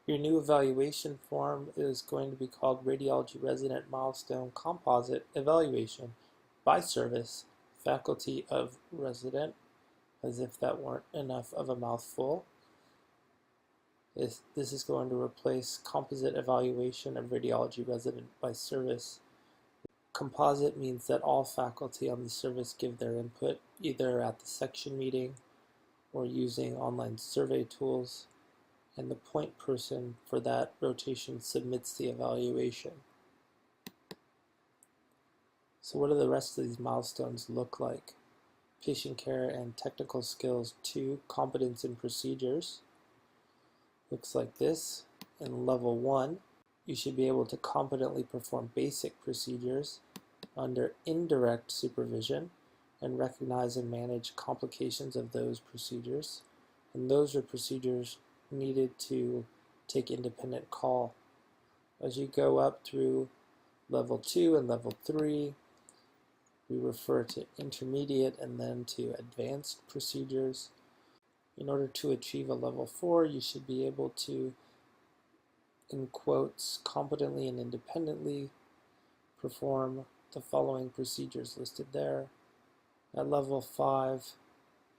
Your new evaluation form is going to be called Radiology Resident Milestone Composite Evaluation by Service, Faculty of Resident, as if that weren't enough of a mouthful. This is going to replace Composite Evaluation of Radiology Resident by Service. Composite means that all faculty on the service give their input, either at the section meeting or using online survey tools, and the point person for that rotation submits the evaluation. So what do the rest of these milestones look like? Patient care and technical skills 2, competence in procedures. Looks like this. In level 1, you should be able to competently perform basic procedures under indirect supervision and recognize and manage complications of those procedures. And those are procedures needed to take independent call. As you go up through level 2 and level 3, we refer to intermediate and then to advanced procedures. In order to achieve a level 4, you should be able to, in quotes, competently and independently perform the following procedures listed there. At level 5,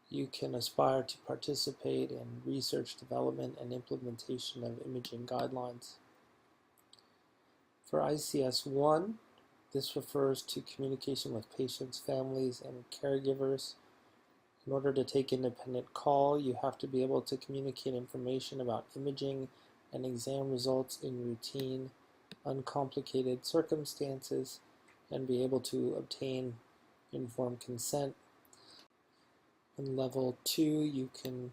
you can aspire to participate in research, development, and implementation of imaging guidelines. For ICS 1, this refers to communication with patients, families, and caregivers. In order to take independent call, you have to be able to communicate information about imaging and exam results in routine, uncomplicated circumstances, and be able to obtain informed consent. In level 2, you can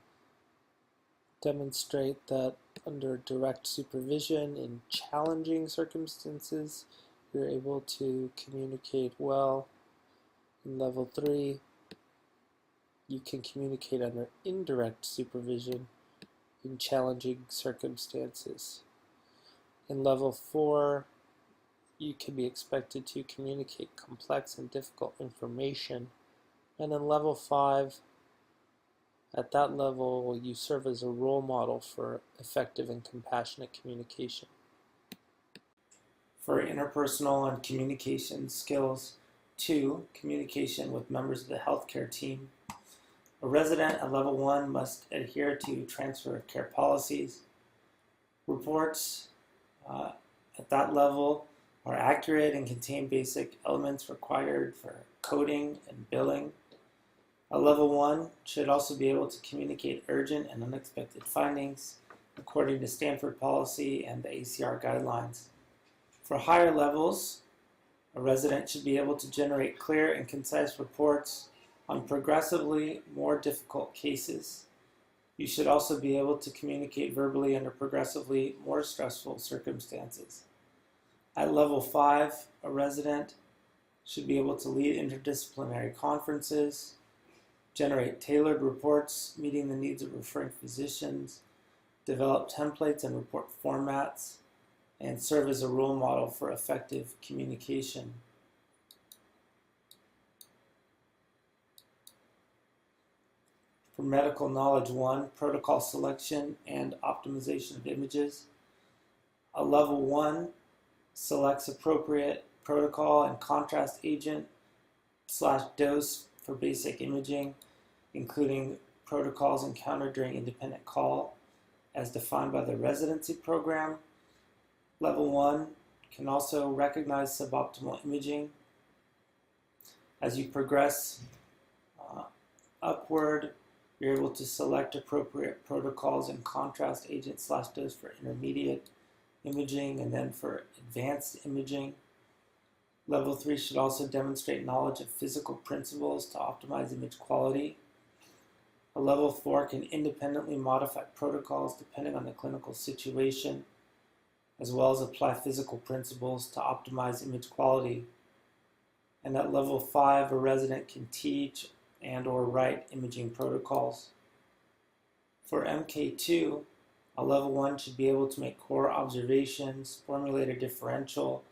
demonstrate that under direct supervision in challenging circumstances, you're able to communicate well. In level 3, you can communicate under indirect supervision in challenging circumstances. In level 4, you can be expected to communicate complex and difficult information. And in level 5, at that level, you serve as a role model for effective and compassionate communication. For interpersonal and communication skills 2, communication with members of the healthcare team. A resident at level 1 must adhere to transfer of care policies. Reports at that level are accurate and contain basic elements required for coding and billing. A level 1 should also be able to communicate urgent and unexpected findings according to Stanford policy and the ACR guidelines. For higher levels, a resident should be able to generate clear and concise reports on progressively more difficult cases. You should also be able to communicate verbally under progressively more stressful circumstances. At level 5, a resident should be able to lead interdisciplinary conferences, generate tailored reports meeting the needs of referring physicians, develop templates and report formats, and serve as a role model for effective communication. For medical knowledge 1, protocol selection and optimization of images. A level 1 selects appropriate protocol and contrast agent / dose for basic imaging, including protocols encountered during independent call as defined by the residency program. Level 1 can also recognize suboptimal imaging. As you progress upward, you're able to select appropriate protocols and contrast agent / dose for intermediate imaging and then for advanced imaging. Level 3 should also demonstrate knowledge of physical principles to optimize image quality. A level 4 can independently modify protocols depending on the clinical situation, as well as apply physical principles to optimize image quality. And at level 5, a resident can teach and/or write imaging protocols. For MK2, a level 1 should be able to make core observations, formulate a differential,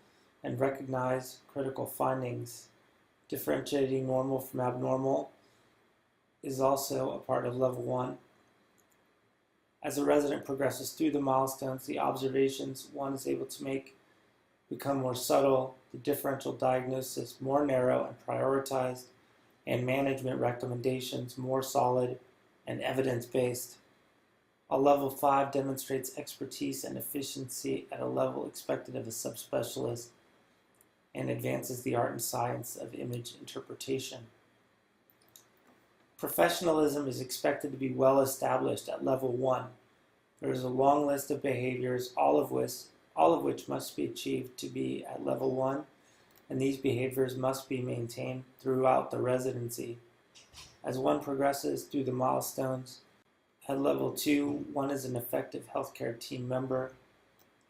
and recognize critical findings. Differentiating normal from abnormal is also a part of level 1. As a resident progresses through the milestones, the observations one is able to make become more subtle, the differential diagnosis more narrow and prioritized, and management recommendations more solid and evidence-based. A level 5 demonstrates expertise and efficiency at a level expected of a subspecialist and advances the art and science of image interpretation. Professionalism is expected to be well established at level 1. There is a long list of behaviors, all of which must be achieved to be at level 1, and these behaviors must be maintained throughout the residency. As one progresses through the milestones, at level 2, one is an effective healthcare team member.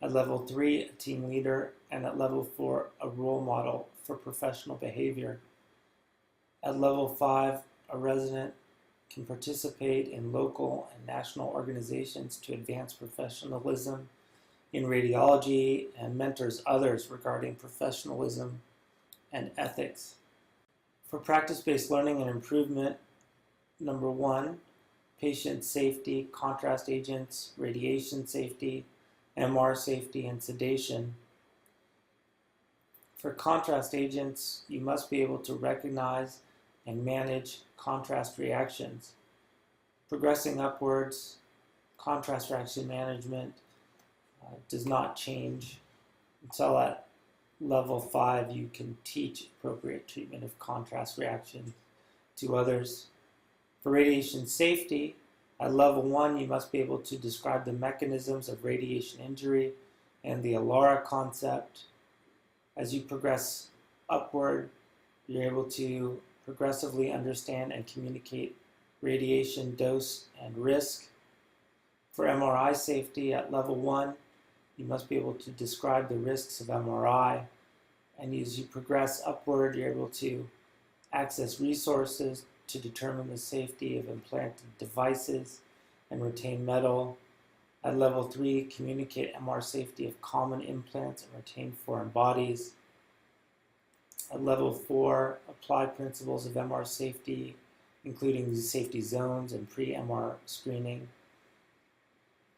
At level 3, a team leader. And at level 4, a role model for professional behavior. At level 5, a resident can participate in local and national organizations to advance professionalism in radiology and mentors others regarding professionalism and ethics. For practice-based learning and improvement, number 1, patient safety, contrast agents, radiation safety, MR safety, and sedation. For contrast agents, you must be able to recognize and manage contrast reactions. Progressing upwards, contrast reaction management does not change until at level 5 you can teach appropriate treatment of contrast reactions to others. For radiation safety, at level 1 you must be able to describe the mechanisms of radiation injury and the ALARA concept. As you progress upward, you're able to progressively understand and communicate radiation dose and risk. For MRI safety at level 1, you must be able to describe the risks of MRI, and as you progress upward, you're able to access resources to determine the safety of implanted devices and retain metal. At level 3, communicate MR safety of common implants and retain foreign bodies. At level 4, apply principles of MR safety, including safety zones and pre-MR screening.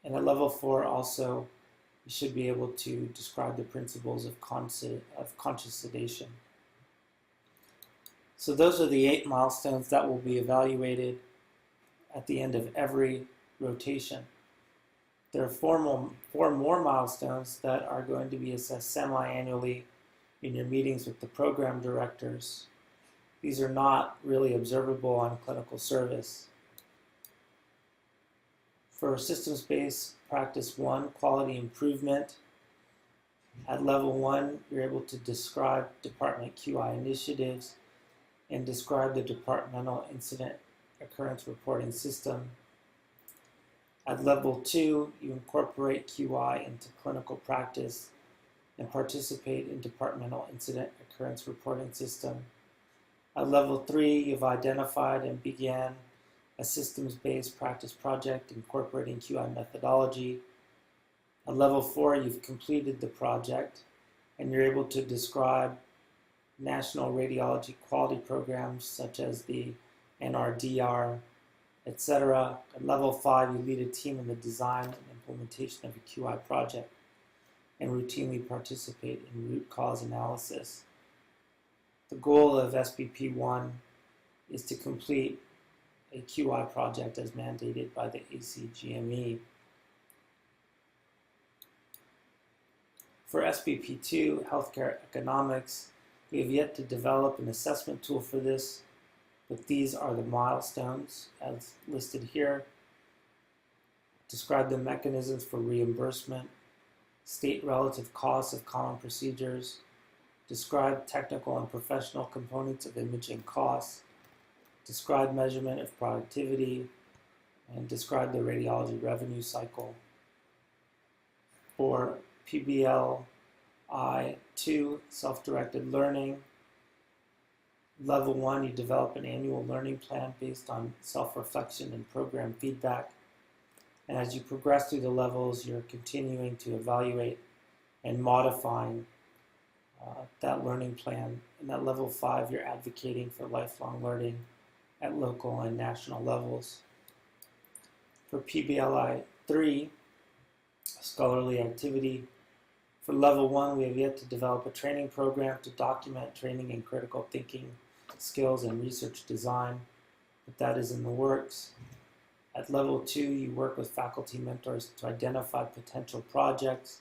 And at level 4 also, you should be able to describe the principles of conscious sedation. So those are the 8 milestones that will be evaluated at the end of every rotation. There are four more milestones that are going to be assessed semi-annually in your meetings with the program directors. These are not really observable on clinical service. For systems-based practice 1, quality improvement, at level 1, you're able to describe department QI initiatives and describe the departmental incident occurrence reporting system. At level 2, you incorporate QI into clinical practice and participate in departmental incident occurrence reporting system. At level 3, you've identified and began a systems-based practice project incorporating QI methodology. At level 4, you've completed the project and you're able to describe national radiology quality programs such as the NRDR, etc. At level 5, you lead a team in the design and implementation of a QI project and routinely participate in root cause analysis. The goal of SBP 1 is to complete a QI project as mandated by the ACGME. For SBP 2, Healthcare Economics, we have yet to develop an assessment tool for this, but these are the milestones as listed here. Describe the mechanisms for reimbursement, state relative costs of common procedures, describe technical and professional components of imaging costs, describe measurement of productivity, and describe the radiology revenue cycle. For PBLI 2, self-directed learning, level 1, you develop an annual learning plan based on self-reflection and program feedback. And as you progress through the levels, you're continuing to evaluate and modifying that learning plan. And at level 5, you're advocating for lifelong learning at local and national levels. For PBLI 3, scholarly activity. For level 1, we have yet to develop a training program to document training in critical thinking skills and research design, but that is in the works. At level 2, you work with faculty mentors to identify potential projects.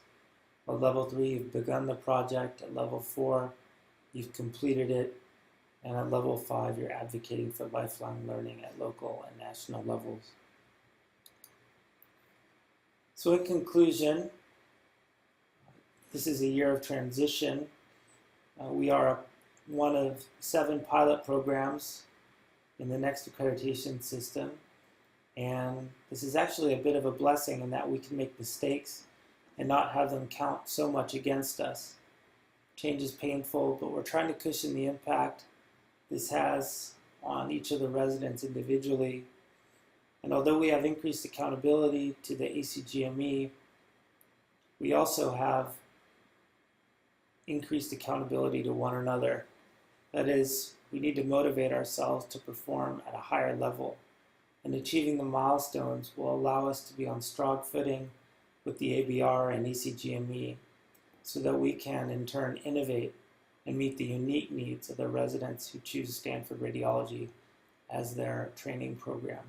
At level 3, you've begun the project. At level 4, you've completed it. And at level 5, you're advocating for lifelong learning at local and national levels. So in conclusion, this is a year of transition. We are one of 7 pilot programs in the Next Accreditation System. And this is actually a bit of a blessing in that we can make mistakes and not have them count so much against us. Change is painful, but we're trying to cushion the impact this has on each of the residents individually. And although we have increased accountability to the ACGME, we also have increased accountability to one another. That is, we need to motivate ourselves to perform at a higher level. And achieving the milestones will allow us to be on strong footing with the ABR and ACGME so that we can in turn innovate and meet the unique needs of the residents who choose Stanford Radiology as their training program.